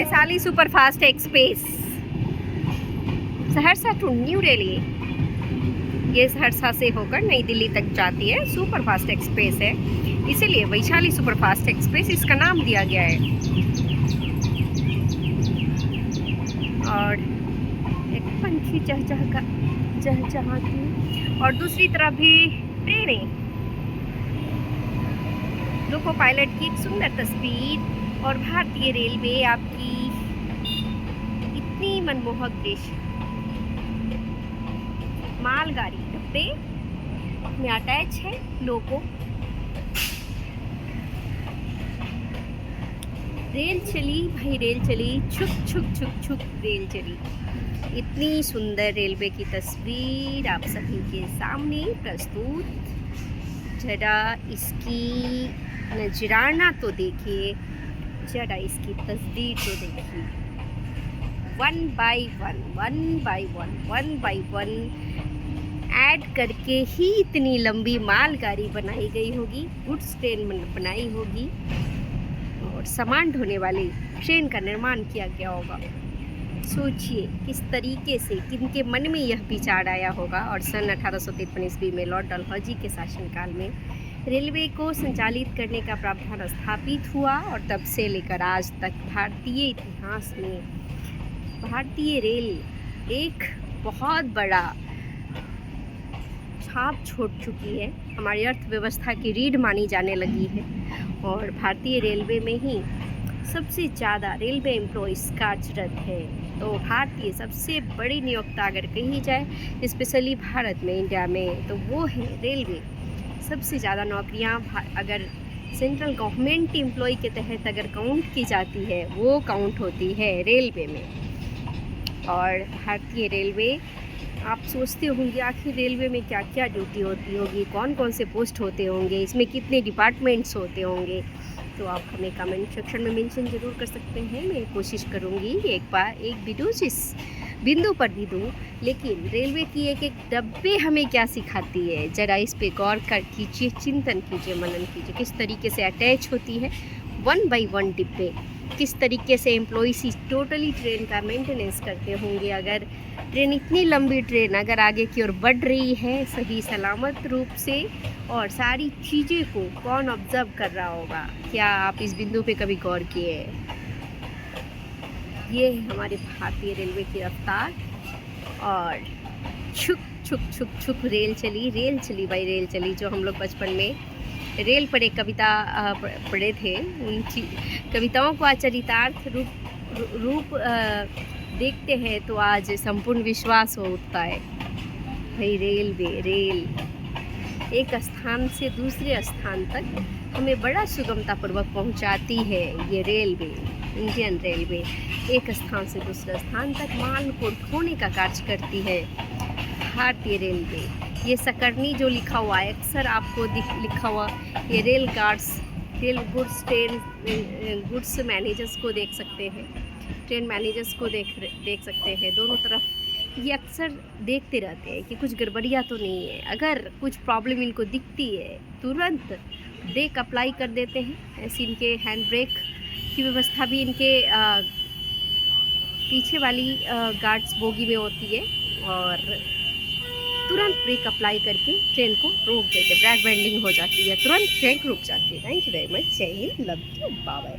Vaishali superfast express Saharsa to New Delhi. ये सहरसा से होकर नई दिल्ली तक जाती है, सुपरफास्ट एक्सप्रेस है, इसीलिए वैशाली सुपरफास्ट एक्सप्रेस इसका नाम दिया गया है। और एक पंछी चहचहाती और दूसरी तरफ भी ट्रेनें। लोको पायलट की एक सुंदर तस्वीर और भारतीय रेलवे आपकी इतनी मनमोहक दृश्य। मालगाड़ी डब्बे में अटैच है लोको। रेल चली भाई, रेल चली, छुक छुक छुक छुक रेल चली। इतनी सुंदर रेलवे की तस्वीर आप सभी के सामने प्रस्तुत। जरा इसकी नजराना तो देखिए, जरा इसकी तस्वीर तो देखिए। वन बाय वन ऐड करके ही इतनी लंबी मालगाड़ी बनाई गई होगी, गुड्स ट्रेन बनाई होगी और सामान ढोने वाली ट्रेन का निर्माण किया गया होगा। सोचिए किस तरीके से किनके मन में यह विचार आया होगा। और सन 1853 ईस्वी में लॉर्ड डलहौजी के शासनकाल में रेलवे को संचालित करने का प्रावधान स्थापित हुआ और तब से लेकर आज तक भारतीय इतिहास में भारतीय रेल एक बहुत बड़ा छाप छोड़ चुकी है, हमारी अर्थव्यवस्था की रीढ़ मानी जाने लगी है। और भारतीय रेलवे में ही सबसे ज़्यादा रेलवे एम्प्लॉइज़ कार्यरत है। तो भारतीय सबसे बड़ी नियोक्ता अगर कही जाए, स्पेशली भारत में, इंडिया में, तो वो है रेलवे। सबसे ज़्यादा नौकरियां अगर सेंट्रल गवर्नमेंट एम्प्लॉय के तहत अगर काउंट की जाती है, वो काउंट होती है रेलवे में। और भारतीय रेलवे, आप सोचते होंगे आखिर रेलवे में क्या क्या ड्यूटी होती होगी, कौन कौन से पोस्ट होते होंगे, इसमें कितने डिपार्टमेंट्स होते होंगे, तो आप हमें कमेंट सेक्शन में मेंशन ज़रूर कर सकते हैं। मैं कोशिश करूँगी एक बार एक वीडियो इस बिंदु पर भी दूँ। लेकिन रेलवे की एक एक डब्बे हमें क्या सिखाती है, ज़रा इस पे गौर कर कीजिए, चिंतन कीजिए, मनन कीजिए। किस तरीके से अटैच होती है वन बाय वन डिब्बे, किस तरीके से एम्प्लॉइज टोटली ट्रेन का मेंटेनेंस करते होंगे। अगर ट्रेन इतनी लंबी ट्रेन अगर आगे की ओर बढ़ रही है सही सलामत रूप से, और सारी चीज़ें को कौन ऑब्जर्व कर रहा होगा, क्या आप इस बिंदु पे कभी गौर किए? ये है हमारे भारतीय रेलवे की रफ्तार। और छुक छुक छुक छुक रेल चली भाई, रेल चली। जो हम लोग बचपन में रेल पर एक कविता पढ़े थे, उन कविताओं को आचरितार्थ रूप देखते हैं तो आज संपूर्ण विश्वास हो उठता है। भाई रेल एक स्थान से दूसरे स्थान तक हमें बड़ा सुगमतापूर्वक पहुंचाती है। ये रेलवे, इंडियन रेलवे, एक स्थान से दूसरे स्थान तक माल को ढोने का कार्य करती है। भारतीय रेलवे, ये सकरनी जो लिखा हुआ है, अक्सर आपको लिखा हुआ, ये rail guards, rail goods managers को देख सकते हैं, ट्रेन मैनेजर्स को देख सकते हैं। दोनों तरफ ये अक्सर देखते रहते हैं कि कुछ गड़बड़ियाँ तो नहीं है। अगर कुछ प्रॉब्लम इनको दिखती है तुरंत ब्रेक अप्लाई कर देते हैं। ऐसी इनके हैंड ब्रेक की व्यवस्था भी इनके पीछे वाली गार्ड्स बोगी में होती है और तुरंत ब्रेक अप्लाई करके ट्रेन को रोक देते, ब्रेक बेंडिंग हो जाती है, तुरंत ट्रेन रुक जाती है। Thank you very much. Jai Hind, love you, bye bye.